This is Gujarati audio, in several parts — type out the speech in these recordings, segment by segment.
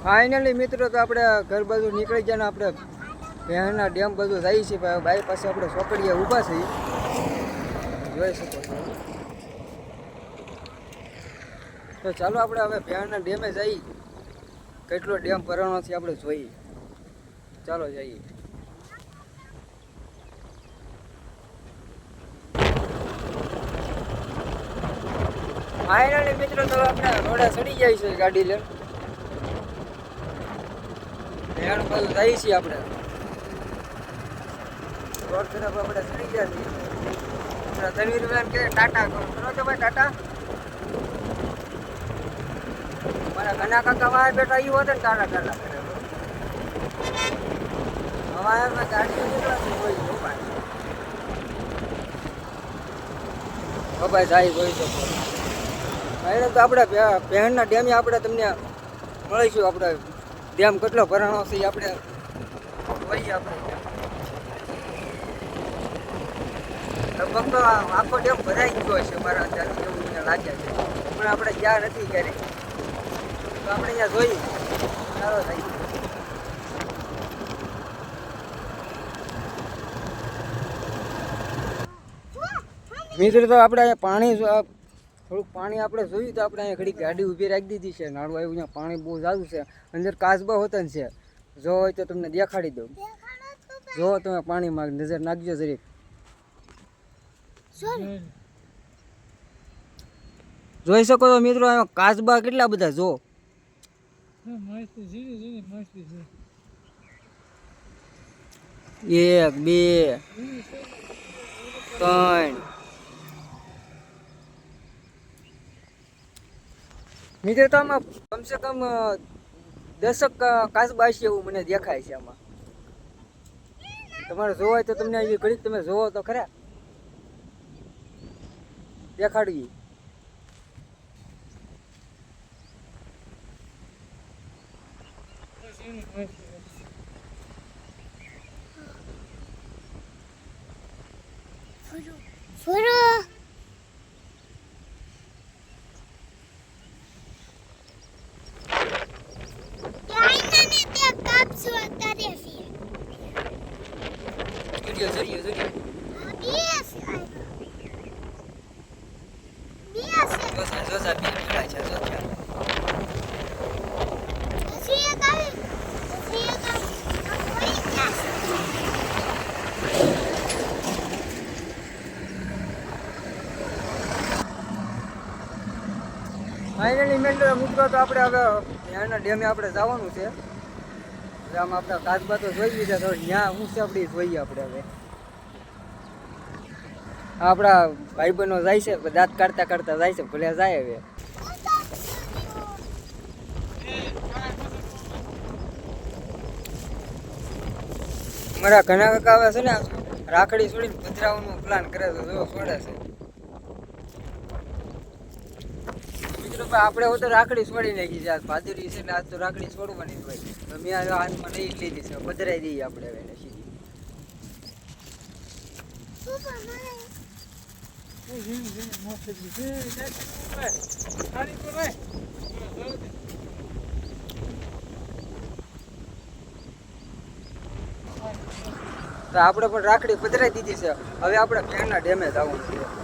ફાઇનલી મિત્રો તો આપણે ઘર બાજુ નીકળી ગયા ને આપણે ભેણના ડેમ બધું જાય છે બાઈ પાસે આપણે ચોકડીએ ઊભા છીએ જોઈ શકો છો તો ચાલો આપણે હવે ભેણના ડેમે જઈએ કેટલો ડેમ ભરવાનો છે આપણે જોઈએ ચાલો જઈએ ફાઇનલી મિત્રો તો આપણે રોડે ચડી જાય છે ગાડી લઈને ભેણ બાજુ જઈએ છીએ આપણે રોડ તરફ આપણે ચડી ગયા છીએ તનવીર બેન કે ટાટા કરો તો ભાઈ ટાટા મારા ઘણા કાકા વાય બેઠા ઈ હોત ને ટાટા ટાટા કરે હવા ગાડી નીકળાતી હોય ભાઈ જાય જોઈ શકો એને તો આપણે ભેણના ડેમે આપણે તમને મળીશું આપણે ડેમ કેટલો ભરાણો છે આપણે જોઈએ આપણે લગભગ તો આખો ડેમ ભરાઈ ગયો છે મારા અંદાજથી એવું મને લાગે છે પણ આપણે ગયા નથી ક્યારેક તો આપણે અહીંયા જોઈએ સારો થાય મિત્રો તો આપણે અહીંયા પાણી થોડુંક પાણી આપણે જોયું તો આપણે અહીંયા ઘડી ગાડી ઊભી રાખી દીધી છે નાળું આવ્યું અહીંયા પાણી બહુ સારું છે અંદર કાચબા હોતા છે જો હોય તો તમને દેખાડી દઉં જો તમે પાણીમાં નજર નાખજો જરીક જોઈ શકો છો મિત્રો અહીંયા કાચબા કેટલા બધા જો એક બે ત્રણ મિત્રો તો આમાં કમસે કમ 10 કાચબા છે એવું મને દેખાય છે આમાં તમારે જોવાય તો તમને આવી ઘડીક તમે જોવો તો ખરા દેખાડવી ફાઇનલી મિત્રો તો આપણે હવે ત્યાંના ડેમે આપણે જવાનું છે આમ આપણે કાચબા તો જોઈ લીધા તો ત્યાં હું છે આપણી જોઈએ આપણે હવે આપણા ભાઈબંધો જાય છે દાંત કાઢતા કાઢતા જાય છે ભલે જાય હવે મારા ઘણા કાકા આવે છે ને રાખડી છોડીને પધરાવાનો પ્લાન કરે છે જો છોડે છે આપણે તો રાખડી છોડી નાખી છે આજ ભાદરી છે ને આજ તો રાખડી છોડવાની જ હોય તો મેં હાથમાં લઈ લીધી છે પધરાઈ દઈએ આપણે હવે એને સીધી તો આપણે પણ રાખડી પધરાઈ દીધી છે હવે આપણે ભેણના ડેમે જવાનું છે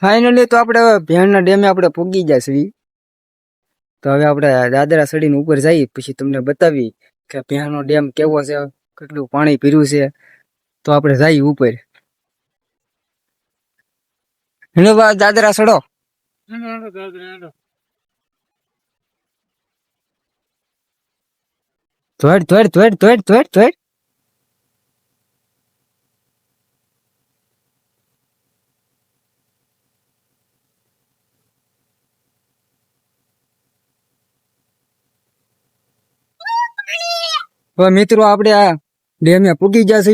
ફાઇનલી તો આપણે હવે ભેણના ડેમે આપણે પૂગી જશે તો હવે આપણે દાદરા ચડીને ઉપર જઈએ પછી તમને બતાવી કે ભેણનો ડેમ કેવો છે કેટલું પાણી પીર્યું છે તો આપણે જઈએ ઉપર હેલો દાદરા ચડો ધોડ ધોડ ધોડ ધોડ ધોડ ધોડ હવે મિત્રો આપણે આ ડેમે પૂગી જશે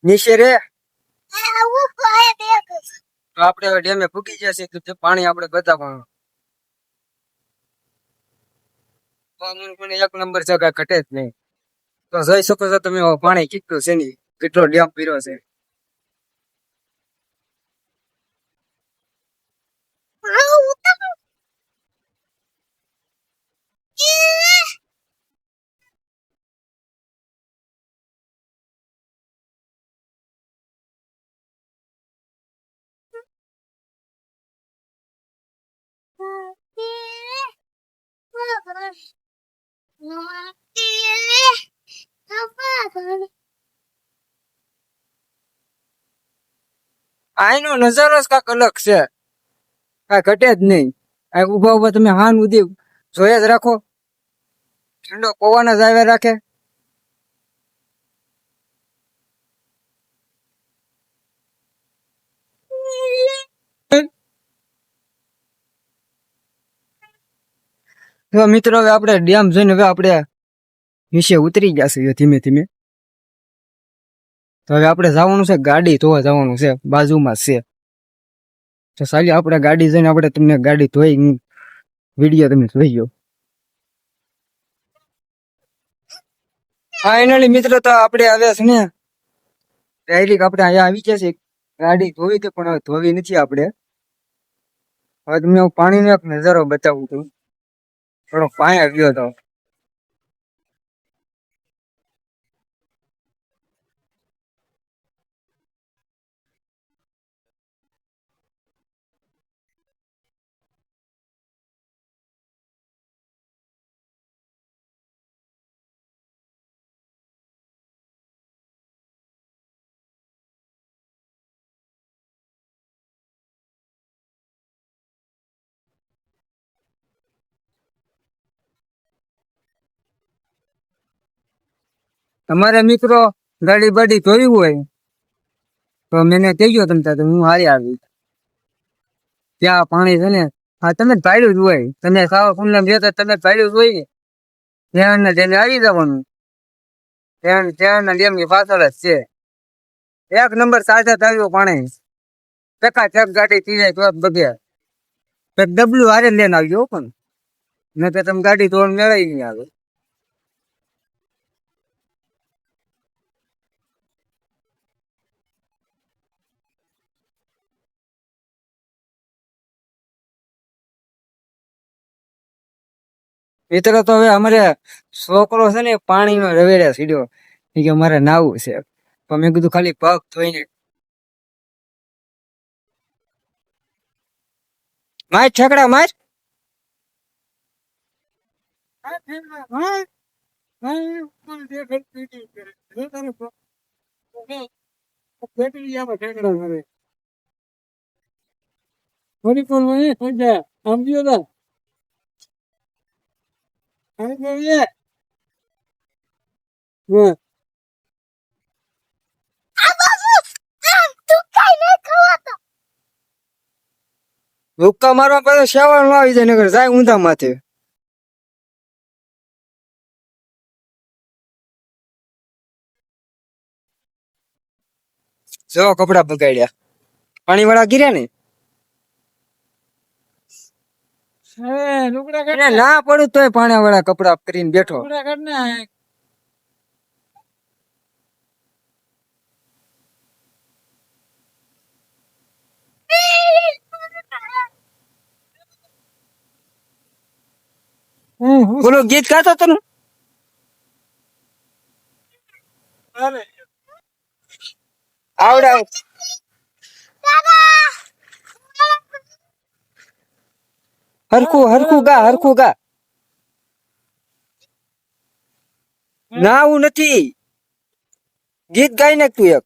નીચે રે તો આપણે હવે ડેમે પૂગી જશે તો પાણી આપણે બતાવવાનું એક નંબર છે કઈ ઘટે જ નહીં તો જોઈ શકો છો તમે પાણી કેટલું છે ની કેટલો ડેમ પીરો છે આનો નજારો જ કાંક અલગ છે, કાંઈ ઘટે જ નહીં. આ ઉભા ઉભા તમે હાન ઉધી જોયા જ રાખો, ઠંડો પવન જ આવ્યા રાખે. તો મિત્રો હવે આપણે ડેમ જોઈને હવે આપણે નીચે ઉતરી ગયા છીએ ધીમે ધીમે. તો હવે આપણે જવાનું છે ગાડી ધોવા જવાનું છે, બાજુમાં છે. તો સાલી આપણે ગાડી જઈને આપણે તમને ગાડી ધોઈ વિડીયો તમે જોઈ ગયો. ફાઇનલી મિત્રો તો આપણે હવે છે ને ડાયરેક્ટ આપણે અહીંયા આવી ગયા છે. ગાડી ધોવી હતી પણ હવે ધોવી નથી આપણે. હવે તમને હું પાણીનો એક નજારો બતાવું છું. થોડો પાણી આવ્યો હતો. તમારે મિત્રો ગાડી બાડી ધોવી હોય તો મને કહેજો તમે તો હું હારી આવી. ત્યાં પાણી છે ને હા તમે જ પાડ્યું જ હોય, તમે ખાવા કુંડમ જતા તમે જ પાડ્યું જ હોય ને, ત્યાં ને તેને આવી જવાનું. ત્યાં ડેમની પાછળ જ છે. એક નંબર સાથે આવ્યું પાણી, ચકા ચક ગાડી થઈ જાય તો બગે ડબલું હારે લઈને આવજો પણ ન તો તમે ગાડી ધોરણ મેળવી નહીં આવે. મિત્રો તો હવે અમારે છોકરો છે ને પાણીનો રવેડે સીડ્યો, કે મારે નાવું છે. તો મેં કીધું ખાલી પગ ધોઈને માર ઠેકડા માર. ભૂક્કા મારવા પછી શેવાળ ન આવી જાય નગર જાય ઊંધા માથે. જો કપડા બગાડ્યા, પાણી વાળા ગીર્યા ને ના પડું તોય પાણી વાળા કપડા કરીને બેઠો. બોલો ગીત ગાતો તો આવડે હરખું હરખું ગા, હરખું ગા. ના હું નથી, ગીત ગાઈ નાખ તું એક.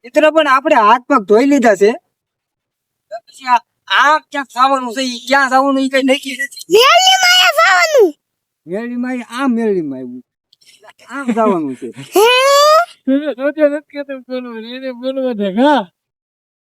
મિત્રો પણ આપણે હાથ પગ ધોઈ લીધા છે. પછી આ ક્યાં ખાવાનું છે, ક્યાં જવાનું એ કઈ નક્કી નથી. મેળીમાં આમ મેળીમાં આમ જવાનું છે.